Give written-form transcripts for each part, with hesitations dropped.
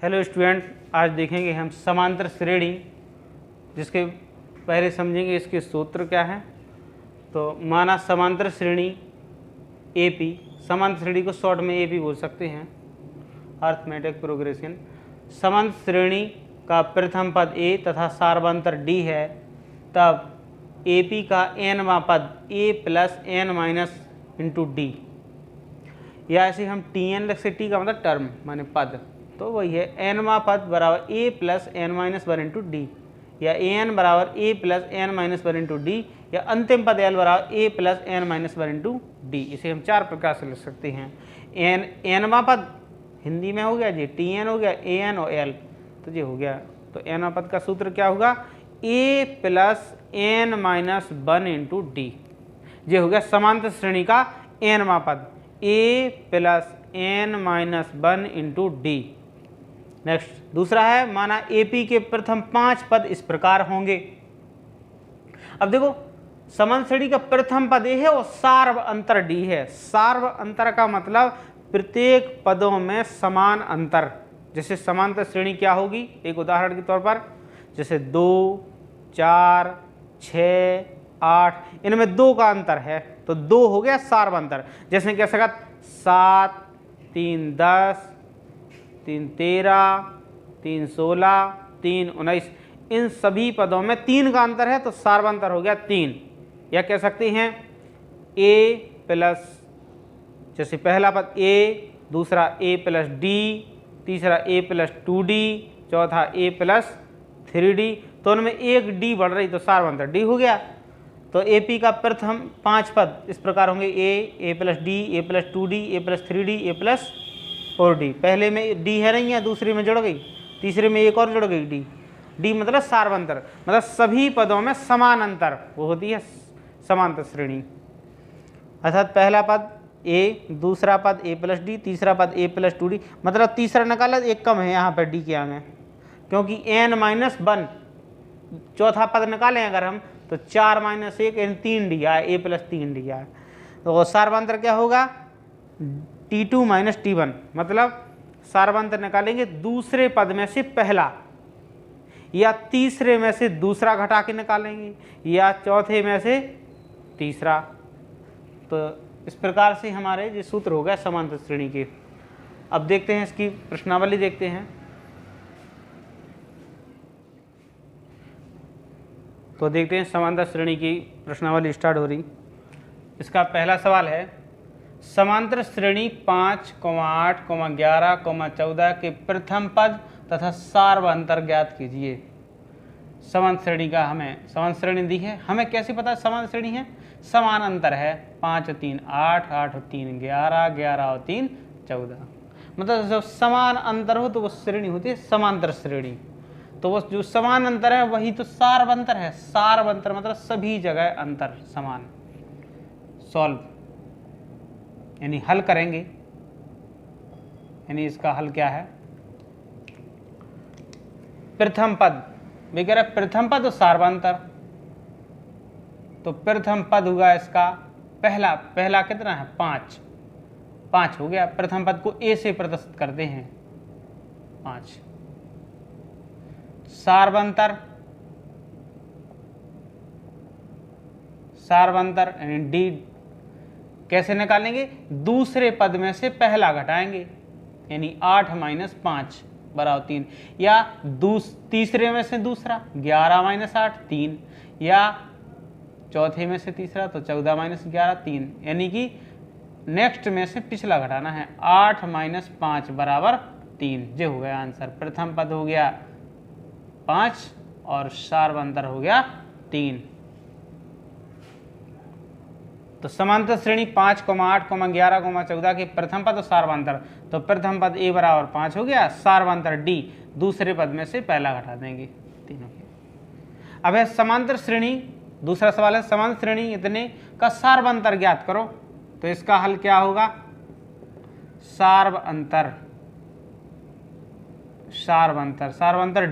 Hello student, आज देखेंगे हम समांतर श्रेणी, जिसके पहले समझेंगे इसके सूत्र क्या है। तो माना समांतर श्रेणी एपी, समांतर श्रेणी को शॉर्ट में एपी बोल सकते हैं, अर्थमेटिक प्रोग्रेशन। समांतर श्रेणी का प्रथम पद ए तथा सार्वंतर डी है, तब एपी का एनवां पद ए plus N minus into D, या ऐसे हम टी एन लिख सकते, टी का मतलब टर्म माने पद, तो वही है एनवां पद बराबर a plus N minus one into D, या ए एन बराबर a plus N minus one into D, या अंतिम पद एल बराबर a plus N minus one into d. इसे हम चार प्रकार से लिख सकते हैं। एनवां पद हिंदी में हो गया जी, टी एन हो गया, ए एन और एल, तो ये हो गया। तो एनवां पद का सूत्र क्या होगा, a plus N minus one into d. ये हो गया समांतर श्रेणी का एनवां पद, ए plus N minus one into d. Next दूसरा है, माना एपी के प्रथम 5 पद इस प्रकार होंगे। अब देखो, समांतर श्रेणी का प्रथम पद ए है और सार्व अंतर डी है। सार्व अंतर का मतलब प्रत्येक पदों में समान अंतर। जैसे समांतर श्रेणी क्या होगी, एक उदाहरण के तौर पर, जैसे 2, 4, 6, 8, इनमें 2 का अंतर है, तो 2 हो गया सार्व अंतर। जैसे कह सकता 7, 3, 10, 3, 13, 3, 16, 3, 19, इन सभी पदों में 3 का अंतर है, तो सार्वंतर हो गया 3। या कह सकते हैं a प्लस, जैसे पहला पद a, दूसरा a प्लस डी, तीसरा a प्लस 2d, चौथा a प्लस 3d, तो उनमें एक d बढ़ रही, तो सार्वंतर d हो गया। तो AP का प्रथम 5 पद इस प्रकार होंगे, a plus D, a plus 2d, a plus 3d, a plus 4d। पहले में डी है नहीं है, दूसरे में जुड़ गई, तीसरे में एक और जुड़ गई डी। डी मतलब सार्वंतर, मतलब सभी पदों में समान अंतर, वो होती है समांतर श्रेणी। अर्थात पहला पद a, दूसरा पद a प्लस डी, तीसरा पद a प्लस 2d, मतलब तीसरा निकाला एक कम है यहाँ पर डी के आगे, क्योंकि n माइनस 1 चौथा पद निकालें अगर हम, तो 4 माइनस 1 यानी 3d आए, a प्लस 3d आए। तो सार्वंतर क्या होगा, T2 माइनस T1, मतलब सार्वंतर निकालेंगे दूसरे पद में से पहला, या तीसरे में से दूसरा घटा के निकालेंगे, या चौथे में से तीसरा। तो इस प्रकार से हमारे ये सूत्र हो गया समांतर श्रेणी के। अब देखते हैं इसकी प्रश्नावली, देखते हैं। तो देखते हैं समांतर श्रेणी की प्रश्नावली स्टार्ट हो रही। इसका पहला सवाल है, समांतर श्रेणी 5, 8, 11, 14 के प्रथम पद तथा सार्वंतर ज्ञात कीजिए। समांतर श्रेणी का हमें समांतर श्रेणी दी है, हमें कैसे पता समांतर श्रेणी है, समान अंतर है, 5 और 3 8, 8 और 3 11, 11 और 3 14, मतलब जब समान अंतर हो तो वो श्रेणी होती है समांतर श्रेणी। तो वो जो समान अंतर है वही तो सार्वंतर है। सार्वंतर मतलब सभी जगह अंतर समान। सॉल्व यानी हल करेंगे, यानी इसका हल क्या है, प्रथम पद वे कह रहे प्रथम पद और सार्वंतर, तो प्रथम पद होगा इसका पहला कितना है, 5 हो गया। प्रथम पद को a से प्रदर्शित करते हैं, 5। सार्वंतर यानी d कैसे निकालेंगे, दूसरे पद में से पहला घटाएंगे, यानी 8 माइनस 5 बराबर 3, या तीसरे में से दूसरा 11 माइनस 8 3, या चौथे में से तीसरा तो 14 माइनस 11 3, यानी कि नेक्स्ट में से पिछला घटाना है, 8 माइनस 5 बराबर 3। ये हो गया आंसर। प्रथम पद हो गया 5 और सार्वंतर हो गया 3। तो समांतर श्रेणी 5, 8, 11, 14 के प्रथम पद और सार्वंतर, तो प्रथम पद a बराबर 5 हो गया, सार्वंतर d दूसरे पद में से पहला घटा देंगे, तीनों के। अब है समांतर श्रेणी, दूसरा सवाल है समांतर श्रेणी इतने का सार्वंतर ज्ञात करो। तो इसका हल क्या होगा, सार्वंतर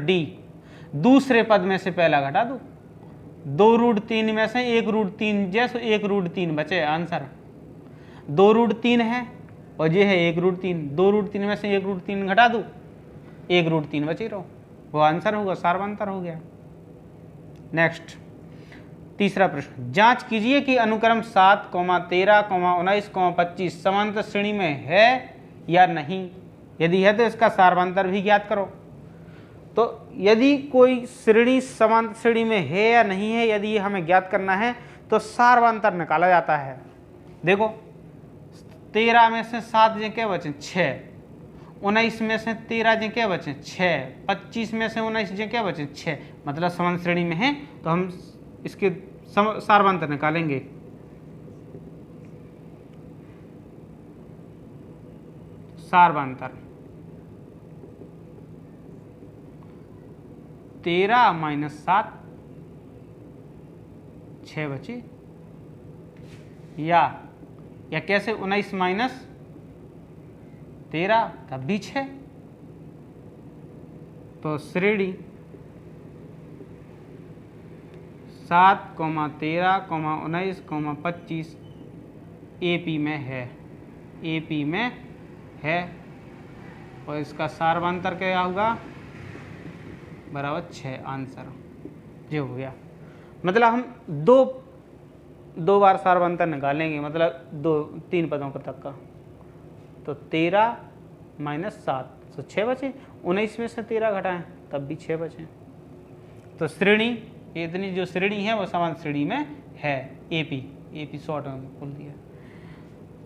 d दूसरे पद में से पहला घटा दो, 2√3 में से 1√3, जैसे 1√3 बचे आंसर। 2√3 है और ये है 1√3, 2√3 में से 1√3 घटा दूँ 1√3 बची रहो, वो आंसर होगा, सार्वंतर हो गया। नेक्स्ट तीसरा प्रश्न, जांच कीजिए कि अनुक्रम 7, 13, 19, 25 समांतर श्रेणी में है या नहीं। यदि है तो इसका सार्वंतर भी ज्ञात करो। तो यदि कोई श्रेणी समांतर श्रेणी में है या नहीं है, यदि ये हमें ज्ञात करना है तो सार्वंतर निकाला जाता है। देखो 13 में से 7 जे क्या बचे 6, 19 में से 13 जे क्या बचे 6, 25 में से 19 जे क्या बचे 6, मतलब समांतर श्रेणी में है तो हम इसके सार्वंतर निकालेंगे। सार्वंतर 13 माइनस 7 6 बचे, या कैसे 19 माइनस 13 तब भी 6। तो श्रेणी 7, 13, 19, 25 AP में है, AP में है, और इसका सार्वंतर क्या होगा बराबर 6, आंसर ये हो गया। मतलब हम दो बार सार्वंतर निकालेंगे, मतलब 3 पदों का तक का। तो 13 माइनस 7 तो 6 बचे, 19 में से 13 घटाएं तब भी 6 बचे। तो श्रेणी इतनी जो श्रेणी है वो समांतर श्रेणी में है, AP शॉर्ट में बोल दिया।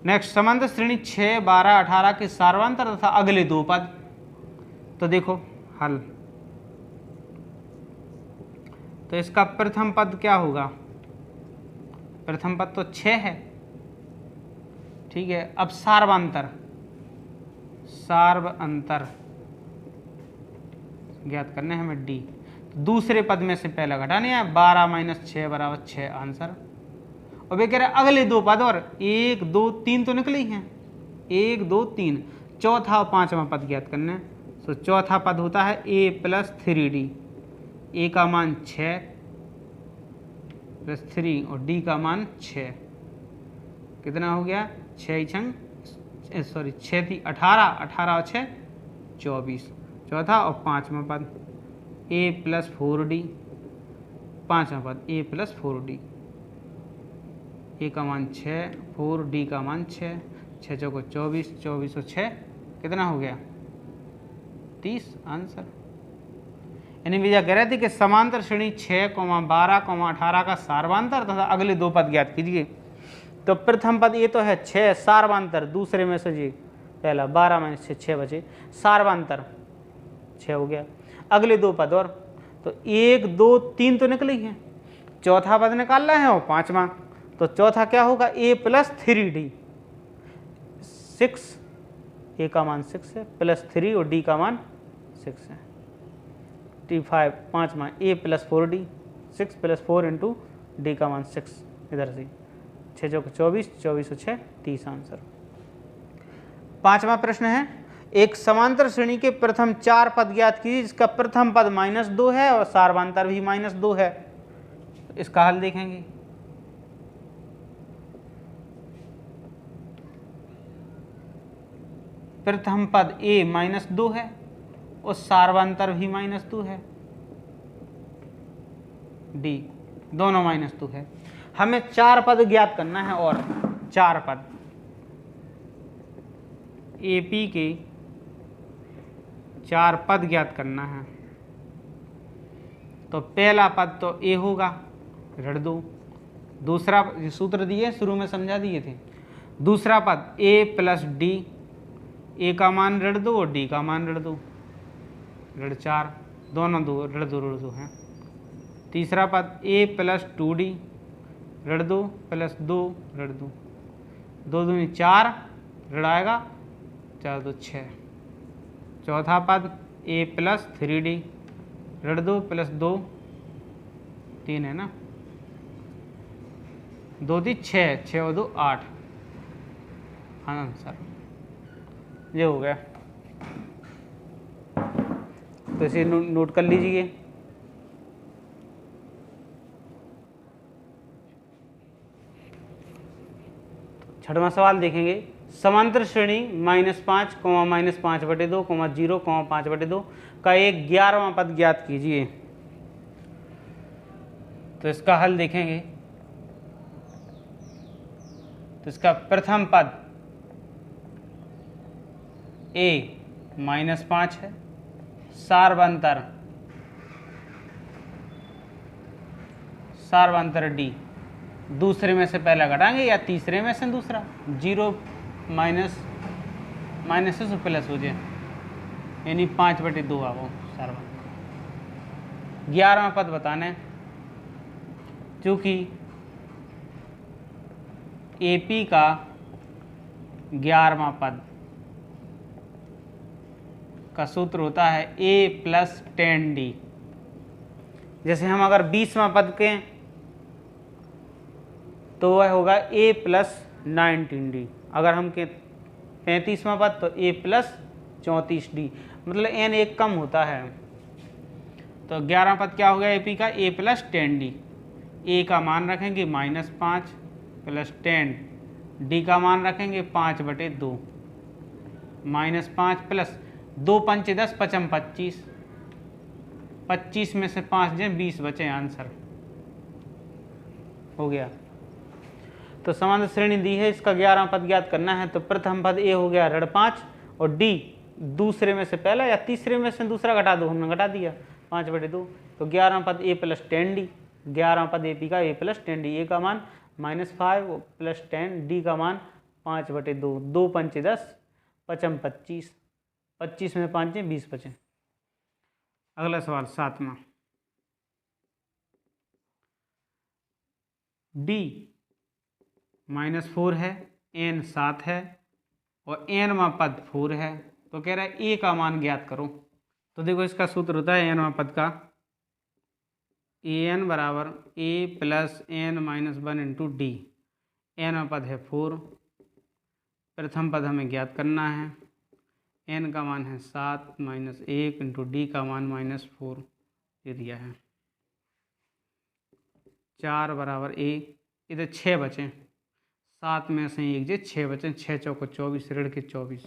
नेक्स्ट, समांतर श्रेणी 6, 12, 18 के सार्वंतर तथा अगले 2 पद। तो देखो हल, तो इसका प्रथम पद क्या होगा, प्रथम पद तो 6 है, ठीक है। अब सार्वंतर ज्ञात करने हमें D। तो दूसरे पद में से पहला घटाने है, 12 माइनस 6 बराबर 6, आंसर। और वे कह रहे अगले 2 पद, और 1, 2, 3 तो निकले ही हैं, 1, 2, 3, चौथा और 5वां पद ज्ञात करना है। तो चौथा पद होता है A प्लस 3D, A का मान 6 प्लस 3 और D का मान 6, कितना हो गया 6 थी 18, 18 और 6 24, चौथा और 5वां पद A प्लस 4D, 5वां पद A प्लस 4D, A का मान 6, 4D का मान 6, 6 चौको 24, 24 और 6 कितना हो गया 30, आंसर। यानी भैया कह रहे थे कि समांतर श्रेणी 6, 12, 18 का सार्वंतर तथा अगले 2 पद ज्ञात कीजिए। तो प्रथम पद ये तो है 6, सार्वंतर दूसरे में से जी पहला 12 माइनस 6 बचे, सार्वंतर 6 हो गया। अगले 2 पद, और तो 1, 2, 3 तो निकले ही हैं, चौथा पद निकालना है और 5वां। तो चौथा क्या होगा A प्लस 3D, 6, A का मान 6 है प्लस 3 और D का मान 6 है, T5 5वां A plus 4D, 6 plus 4 into D का मान 6, इधर से 6 चौको 24, 24 और 6 30, आंसर। 5वां प्रश्न है, एक समांतर श्रेणी के प्रथम 4 पद ज्ञात कीजिए जिसका प्रथम पद -2 है और सार्वंतर भी -2 है। इसका हल देखेंगे। प्रथम पद A -2 है और सार्वंतर भी -2 है, D दोनों -2 है। हमें 4 पद ज्ञात करना है, और 4 पद AP के 4 पद ज्ञात करना है। तो पहला पद तो A होगा, रट दो। दूसरा सूत्र दिए शुरू में समझा दिए थे। दूसरा पद A प्लस D, A का मान रट दो और D का मान रट दो, रट 4, दोनों रट दो हैं। तीसरा पद A प्लस 2D, रट दो प्लस 2 रट दो, 2 दूनी 4 रड़ाएगा, 4 2 6। चौथा पद A प्लस 3D, रट दो प्लस 2 3 है ना, 2 3 6, 6 और 2 8, आंसर ये हो गया। तो इसे नोट कर लीजिए। छठवां सवाल देखेंगे। समांतर श्रेणी -5, -5/2, 0, 5/2 का एक 11वां पद ज्ञात कीजिए। तो इसका हल देखेंगे। तो इसका प्रथम पद a -5 है, सार्वंतर d, दूसरे में से पहला घटाएंगे या तीसरे में से दूसरा, 0 माइनस से प्लस हो जाए, यानी 5/2 आ वो सार्वंतर। 11वां पद बताना है, चूँकि AP का 11वां पद का सूत्र होता है A + 10D। जैसे हम अगर 20वां पद के तो वह होगा A + 19D। अगर हम के 35वां पद तो A + 34D, मतलब n एक कम होता है। तो 11वां पद क्या हो गया AP का? A + 10D। A का मान रखेंगे -5 + 10, D का मान रखेंगे 5/2, -5 + 2 पंचे 10, 5 25, 25 में से 5 जाए 20 बचे, आंसर हो गया। तो समांतर श्रेणी दी है, इसका 11वां पद ज्ञात करना है। तो प्रथम पद A हो गया ऋण 5 और D दूसरे में से पहला या तीसरे में से दूसरा घटा दो, हमने घटा दिया 5/2। तो 11वां पद A + 10D, 11वां पद AP का A + 10D। A का मान -5 + 10, D का मान 5/2, 2 पंचे 10, 5 25, 25 में 5 जाए 20 बचे। अगला सवाल 7वां। D -4 है, n 7 है और nवां पद 4 है। तो कह रहा है A का मान ज्ञात करो। तो देखो इसका सूत्र होता है nवां पद का an बराबर A + n - 1 × D। nवां पद है 4, प्रथम पद हमें ज्ञात करना है। n का मान है 7 - 1 × D का मान -4, ये दिया है। 4 बराबर A, इधर 6 बचे, 7 में से 1 जे 6 बचे, 6 चौको 24, ऋण के 24।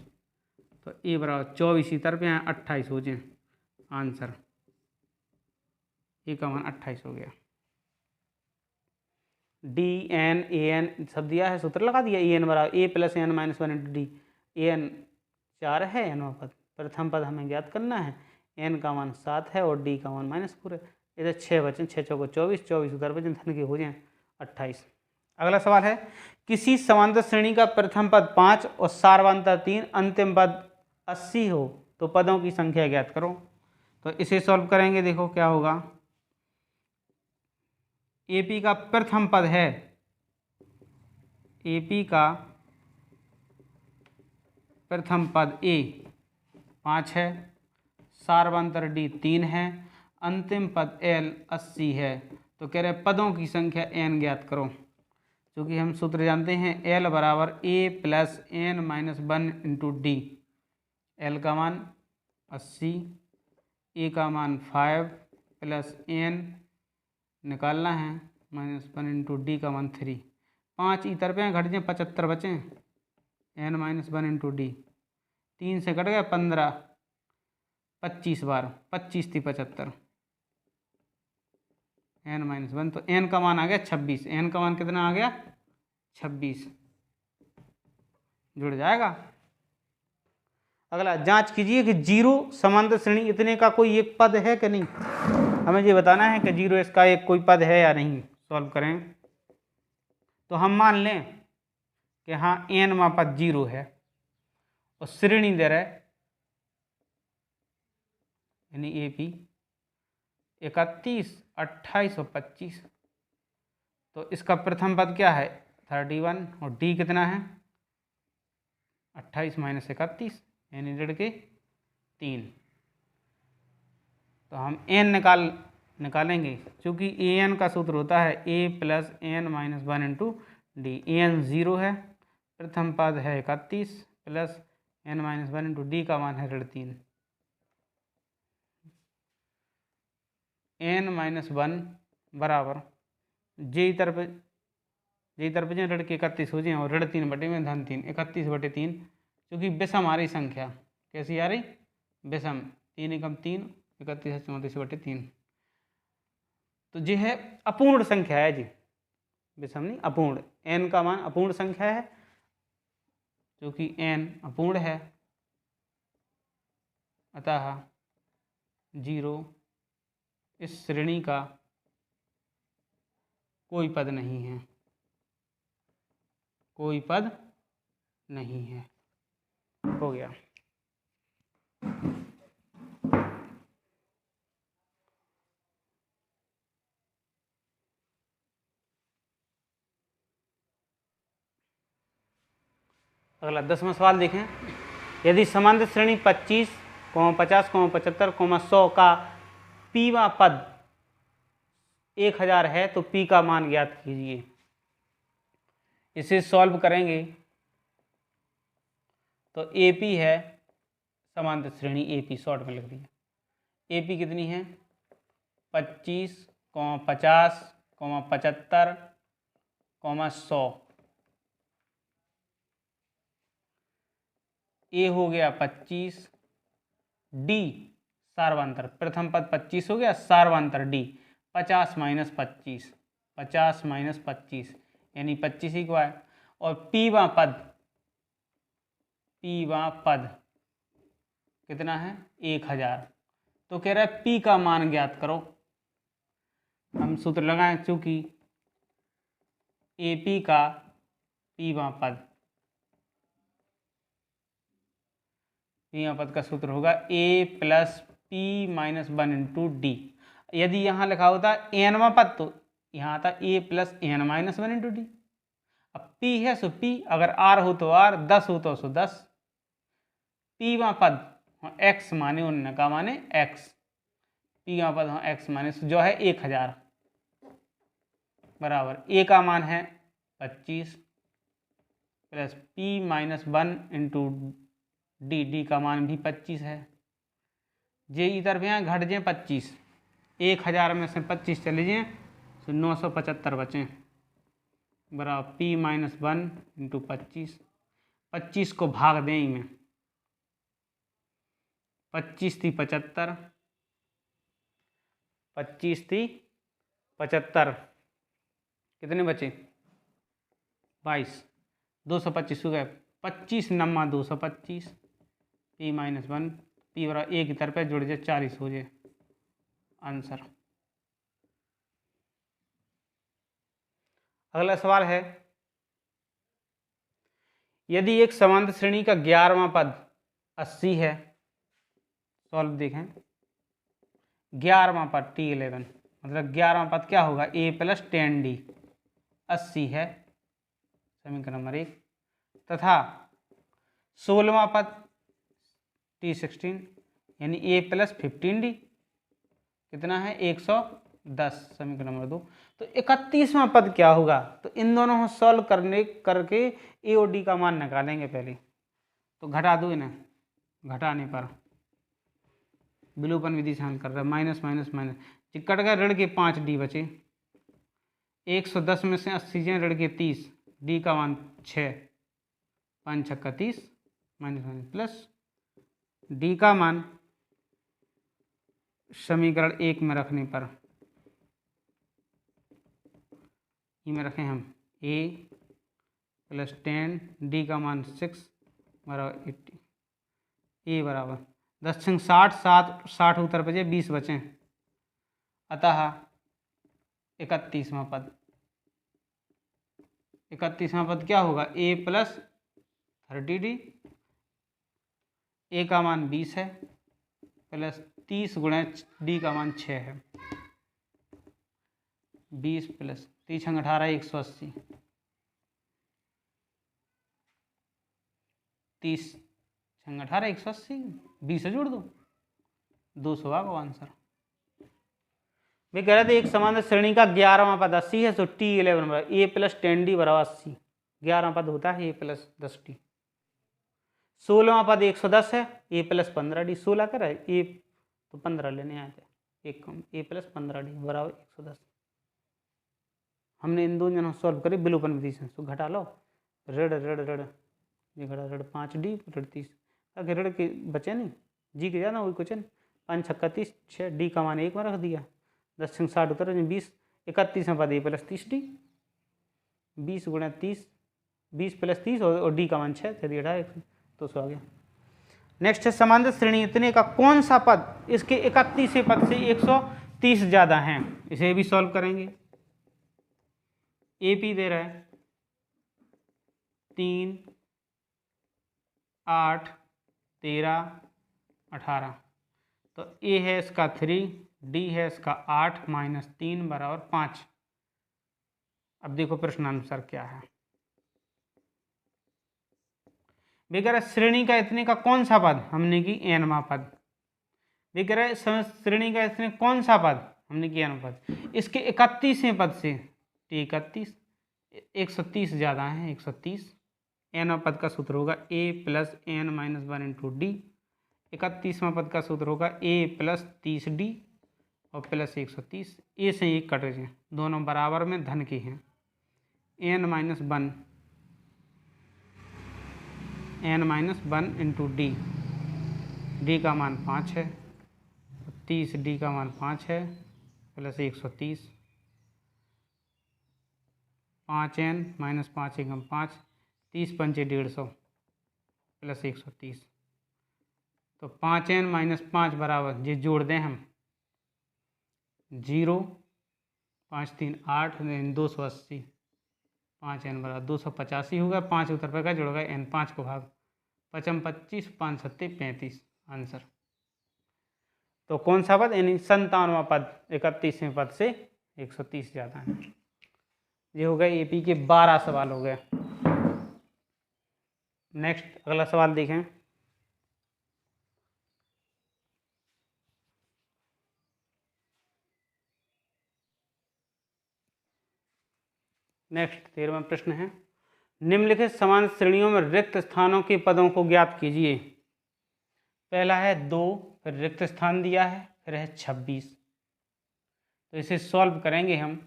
तो A बराबर 24 इधर पे यहाँ 28 हो जाए, आंसर A का मान 28 हो गया। D n A n सब दिया है, सूत्र लगा दिया। E n बराबर A + n - 1 × D। an 4 है, nवां पद, प्रथम पद हमें ज्ञात करना है। n का मान 7 है और D का मान -4 है। इधर 6 बचे, 6 चौको 24, 24 उधर बचे, धन के हो जाए 28। अगला सवाल है, किसी समांतर श्रेणी का प्रथम पद 5 और सार्वंतर 3, अंतिम पद 80 हो तो पदों की संख्या ज्ञात करो। तो इसे सॉल्व करेंगे, देखो क्या होगा। AP का प्रथम पद है, AP का प्रथम पद A 5 है, सार्वंतर D 3 है, अंतिम पद L 80 है। तो कह रहे पदों की संख्या n ज्ञात करो। क्योंकि हम सूत्र जानते हैं L बराबर A + n - 1 × D। L का मान 80, A का मान 5 + n निकालना है, -1 × D का मान 3। 5 इतर पे घट जाए, 75 बचे, n - 1 × D, 3 से कट गया 15, 25 बार 25 थी 75, n - 1, तो n का मान आ गया 26। n का मान कितना आ गया? 26, जुड़ जाएगा। अगला, जांच कीजिए कि 0 समांतर श्रेणी इतने का कोई एक पद है कि नहीं। हमें ये बताना है कि 0 इसका एक कोई पद है या नहीं। सॉल्व करें तो हम मान लें कि हाँ nवां पद 0 है और श्रेणी दे रहे यानी AP 31, 28 और 25। तो इसका प्रथम पद क्या है? 31 और D कितना है? 28 - 31 यानी ऋण के 3। तो हम n निकालेंगे, क्योंकि an का सूत्र होता है A + n - 1 × D। an 0 है, प्रथम पद है 31 + n - 1 × D का मान है ऋण 3। n - 1 बराबर J तरफ जी तरफ जाए ऋण के 31 हो जाए और ऋण 3 बटे में धन 3, 31/3, क्योंकि विषम आ रही संख्या। कैसी आ रही? विषम। 3 एकम 3, 31 34/3। तो ये है अपूर्ण संख्या है जी, विषम नहीं अपूर्ण। n का मान अपूर्ण संख्या है, क्योंकि n अपूर्ण है, अतः 0 इस श्रेणी का कोई पद नहीं है, कोई पद नहीं है। हो गया। अगला 10वां सवाल देखें। यदि समांतर श्रेणी 25, 50, 75, 100 का पीवा पद 1000 है तो पी का मान ज्ञात कीजिए। इसे सॉल्व करेंगे तो एपी है समांतर श्रेणी, एपी शॉर्ट में लिख दिया। एपी कितनी है? 25, 50, 75, 100। ए हो गया 25, डी सार्वांतर, प्रथम पद 25 हो गया, सार्वांतर डी 50 - 25, 50 - 25 यानी 25 ही को है। और पीवा पद कितना है? 1000। तो कह रहा है पी का मान ज्ञात करो। हम सूत्र लगाएं, चूंकि एपी का पीवा पद का सूत्र होगा a + p - 1 × d। यदि यहाँ लिखा होता nवां पद तो यहाँ आता a + n - 1 × d। अब p है सो p, अगर r हो तो r, 10 हो तो 10। pवां पद x माने उन्होंने का माने x, pवां पद x माने जो है 1000 बराबर a का मान है 25 + p - 1 × डी का मान भी 25 है। जे इधर भी यहाँ घट जाए 25, 1000 में से 25 चले जाए तो 975 बचें, बराबर p - 1 × 25। 25 को भाग दें में, 25 थी 75, 25 थी 75, कितने बचे? 22, 225 हो गए। 25 नम्मा 225, p - 1, p बराबर एक की तरफ है, जुड़ जाए 40 हो जाए आंसर। अगला सवाल है, यदि एक समांतर श्रेणी का 11वां पद 80 है, सॉल्व देखें। 11वां पद T11 मतलब 11वां पद क्या होगा? a + 10d 80 है, समीकरण नंबर 1। तथा 16वां पद T16 यानी a + 15d कितना है? 110, समीकरण नंबर 2। तो 31वां पद क्या होगा? तो इन दोनों को सॉल्व करके ए और डी का मान निकालेंगे पहले। तो घटा दो इन्हें, घटाने पर विलोपन विधि से हल कर रहे हैं, माइनस माइनस माइनस, कट गए, ऋण के 5d बचे। 110 में से 80 जाए, ऋण के 30, डी का मान 6, 5 × 6 = 30, माइनस माइनस प्लस, डी का मान समीकरण 1 में रखने पर में रखें हम a + 10, डी का मान 6 बराबर 80, a बराबर 10 × 60, 60 उत्तर बचे, 20 बचे, अतः 31वां पद। 31वां पद क्या होगा? a + 30d, a का मान 20 है, प्लस 30 × d का मान 6 है, 20 + 30 × 18 180, 30 × 18 180, 20 से जोड़ दो, 200 आएगा आंसर। वे कह रहे थे एक समांतर श्रेणी का 11वां पद 80 है, तो T11 बराबर a + 10d बराबर 80। 11वां पद होता है a + 10d। 16वां पद 110 है, a + 15d, 16 कर है a तो 15 लेने आए थे, एक कम, a + 15d बराबर 110। हमने इन दोनों जनों सॉल्व करे विलोपन विधि से, तो घटा लो ऋण ऋण ऋण, ये घटा ऋण 5D ऋण 30, आगे ऋण के बचे नहीं, जी के जाना वही क्वेश्चन, 5 छक्का 30, 6 D का मान 1 में रख दिया, 10 छंग 60 उतर 20, 31 में पद A प्लस 30D, 20 गुणा 30, 20 प्लस 30 और D का मान 6 थे, 1.5 तो सो आ गया। नेक्स्ट है समांतर श्रेणी इतने का कौन सा पद इसके 31वें पद से 130 ज़्यादा है, इसे भी सॉल्व करेंगे। AP दे रहा है 3, 8, 13, 18, तो A है इसका 3, D है इसका 8 माइनस 3 बराबर 5। अब देखो प्रश्नानुसार क्या है, बेकर श्रेणी का इतने का कौन सा पद, हमने की nवां पद, बेकर श्रेणी का इतने कौन सा पद, हमने की n पद, इसके 31वें पद से 31, 130 ज़्यादा है, 130, n पद का सूत्र होगा a plus n minus 1 into d, 31वां पद का सूत्र होगा a प्लस 30D और प्लस 130, a से 1 कट जाए, दोनों बराबर में धन के हैं, n minus 1 into D, D का मान 5 है, 30D का मान 5 है, प्लस 130, 5n माइनस 5 एकम 5, 30 पंचे 150 प्लस 130, तो 5n माइनस 5 बराबर, ये जोड़ दें हम 0, 5 3 8 280, 5n बराबर 285 होगा, 5 उतर पर का जोड़ेगा n, 5 को भाग 5 25, 5 7 35 आंसर। तो कौन सा पद, यानी 57वां पद 31वें पद से 130 ज़्यादा है। ये हो गए AP के 12 सवाल हो गए। नेक्स्ट अगला सवाल देखें, नेक्स्ट 13वां प्रश्न है, निम्नलिखित समान श्रेणियों में रिक्त स्थानों के पदों को ज्ञात कीजिए। पहला है 2, फिर रिक्त स्थान दिया है, फिर है 26, तो इसे सॉल्व करेंगे हम।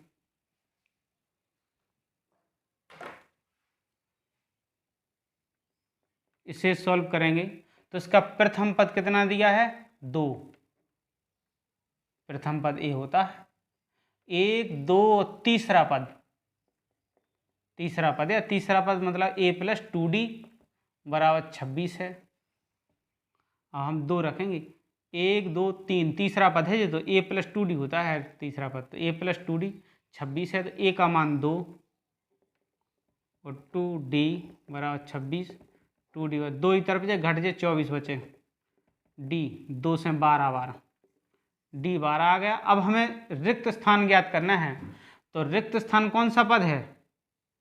इसे सॉल्व करेंगे तो इसका प्रथम पद कितना दिया है, 2, प्रथम पद A होता है, 1 2 तीसरा पद, तीसरा पद या तीसरा पद मतलब A प्लस 2D बराबर 26 है। हम 2 रखेंगे, 1 2 3 तीसरा पद है, ये तो A प्लस 2D होता है तीसरा पद, तो A प्लस 2D 26 है, तो A का मान 2 और 2D बराबर 26, 2D और 2 ही तरफ से घट जाए 24 बचे, D 2 से 12 12, D 12 आ गया। अब हमें रिक्त स्थान ज्ञात करना है, तो रिक्त स्थान कौन सा पद है,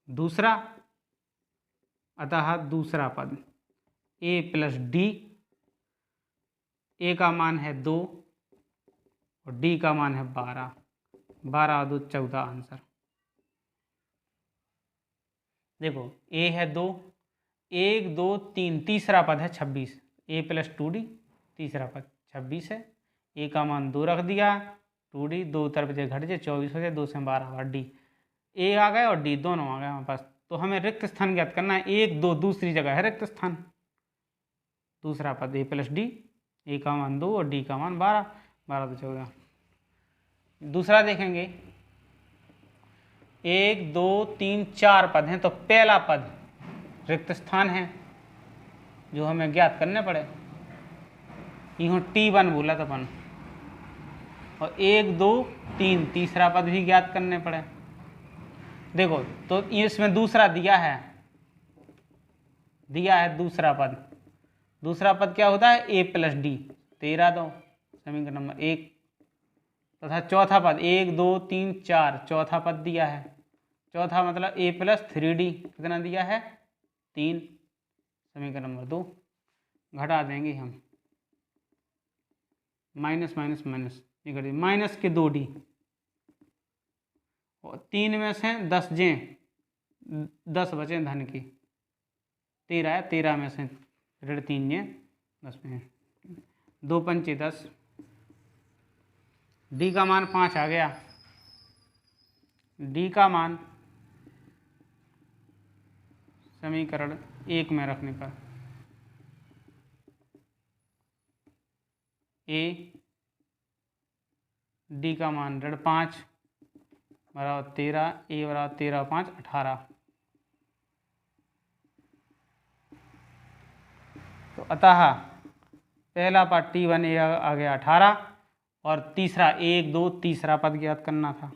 दूसरा, अतः दूसरा पद A प्लस D, A का मान है 2 और D का मान है 12, 12 और 2 14 आंसर। देखो A है 2, 1 2 3 तीसरा पद है 26, A प्लस 2D तीसरा पद 26 है, A का मान 2 रख दिया, 2D 2 तरफ से घट जाए 24 हो जाए, 2 से 12 और D, A आ गए और D दोनों आ गए हमारे पास। तो हमें रिक्त स्थान ज्ञात करना है, 1 2 दूसरी जगह है रिक्त स्थान, दूसरा पद A प्लस D, A का मान 2 और D का मान 12, 12 तो 14। दूसरा देखेंगे, 1 2 3 4 पद हैं, तो पहला पद रिक्त स्थान है जो हमें ज्ञात करने पड़े, यूँ T1 बोला था अपन, और 1 2 3 तीसरा पद भी ज्ञात करने पड़े। देखो तो इसमें दूसरा दिया है दूसरा पद, दूसरा पद क्या होता है, A प्लस D, 13 दो समीकरण नंबर 1, तथा चौथा पद 1 2 3 4 चौथा पद दिया है, चौथा मतलब A प्लस 3D कितना दिया है, 3, समीकरण नंबर 2, घटा देंगे हम, माइनस माइनस माइनस, ये कर माइनस के 2D और 3 में से 10 जें 10 बचे धन की, 13 है, 13 में से ऋण 3 जें 10 में 2 पंचे 10, D का मान 5 आ गया, डी का मान समीकरण 1 में रखने पर ए डी का मान ऋण 5 बराबर 13, ए बराबर 13 5 18। तो अतः पहला पद T1 ए आ गया 18 और तीसरा 1 2 तीसरा पद ज्ञात करना था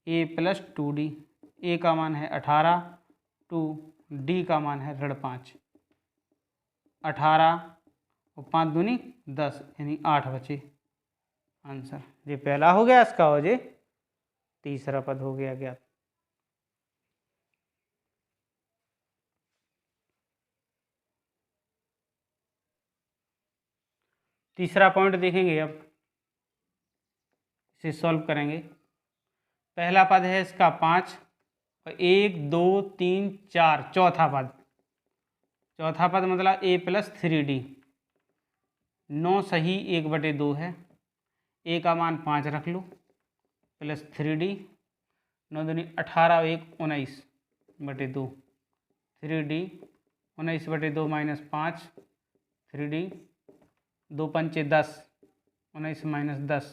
a प्लस 2d। ए का मान है 18, 2 डी का मान है ऋण 5। 18 और 5 दूनी 10 यानी 8 बचे आंसर। ये पहला हो गया इसका और ये तीसरा पद हो गया ज्ञात। तीसरा पॉइंट देखेंगे, अब इसे सॉल्व करेंगे। पहला पद है इसका 5 और 1 2 3 4 चौथा पद। चौथा पद मतलब a प्लस 3d। 9 सही 1/2 है। a का मान 5 रख लो प्लस 3d। 9 दूनी 18 और 1 19/2। 3d 19/2 minus 5 3d। 2 पंचे 10 19 माइनस 10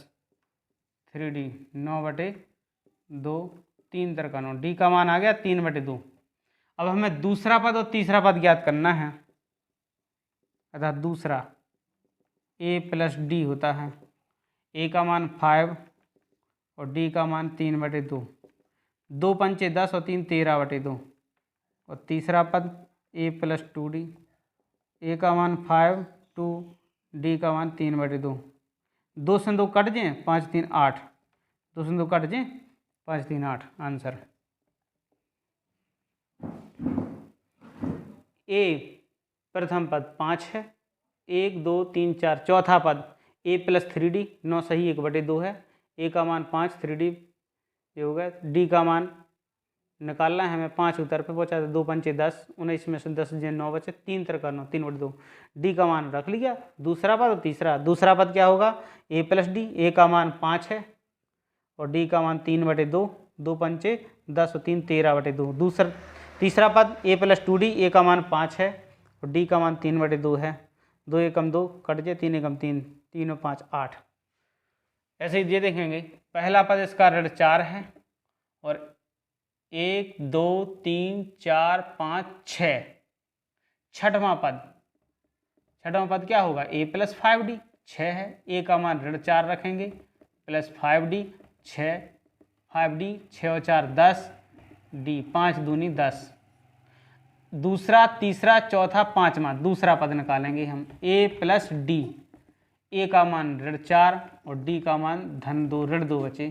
3d 9/2 3 तरह 9। डी का मान आ गया 3/2। अब हमें दूसरा पद और तीसरा पद ज्ञात करना है। अर्थात दूसरा a प्लस डी होता है। a का मान 5 और d का मान 3/2। 2 पंचे 10 और 3 13/2। और तीसरा पद a प्लस 2d। a का मान 5 2 d का मान 3/2। 2 से 2 कट जाएँ 5 3 8। 2 से 2 कट जाएँ 5 3 8 आंसर। ए प्रथम पद 5 है। 1 2 3 4 चौथा पद a प्लस 3d। 9 सही 1/2 है। a का मान 5 3d ये हो गया। d का मान निकालना है हमें। 5 उत्तर पे पहुँचा। 2 पंचे 10 19 में से 10 जे 9 बचे 3 तरह 9 3/2। d का मान रख लिया। दूसरा पद और तीसरा। दूसरा पद क्या होगा a प्लस डी। a का मान 5 है और d का मान 3/2। 2 पंचे 10 और 3 13/2। तीसरा पद a प्लस 2d। a का मान 5 है और d का मान 3/2 है। 2 एकम 2 कट जाए 3 एकम 3 3 और 5 8। ऐसे ही ये देखेंगे। पहला पद इसका ऋण 4 है और 1 2 3 4 5 6। छठवां पद क्या होगा a प्लस 5d। 6 है। a का मान ऋण 4 रखेंगे प्लस 5d 6 5d 6 और 4 10 d 5 दूनी 10। दूसरा तीसरा चौथा पांचवा दूसरा पद निकालेंगे हम। a plus D. a का मान ऋण 4 और d का मान धन 2 ऋण 2 बचे।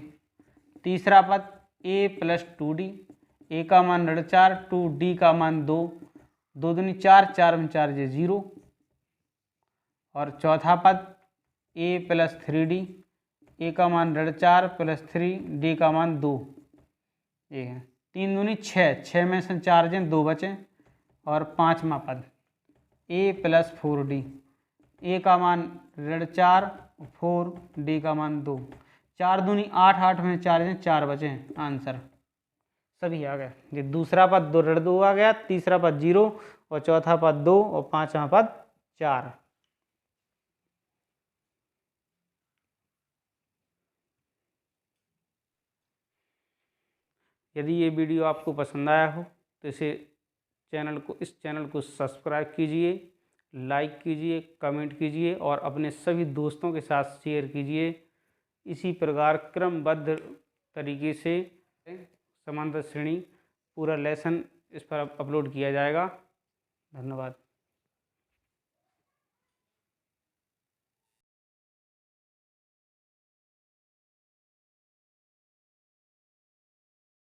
तीसरा पद a प्लस 2d। a का मान ऋण 4 2 d का मान 2 2 दूनी 4 4 में 4 जे 0। और चौथा पद a प्लस 3d। a का मान ऋण 4 प्लस 3 d का मान 2 ये है। 3 दूनी 6 6 में से 4 जे 2 बचे। और पांचवा पद a प्लस 4d। a का मान ऋण 4 4 d का मान 2। 4 दूनी 8 8 में 4 जे 4 बचे आंसर। सभी आ गए। ये दूसरा पद 2 ऋण 2 आ गया। तीसरा पद 0 और चौथा पद 2 और पांचवा पद 4। यदि ये वीडियो आपको पसंद आया हो तो इस चैनल को सब्सक्राइब कीजिए, लाइक कीजिए, कमेंट कीजिए और अपने सभी दोस्तों के साथ शेयर कीजिए। इसी प्रकार क्रमबद्ध तरीके से समांतर श्रेणी पूरा लेसन इस पर अपलोड किया जाएगा। धन्यवाद।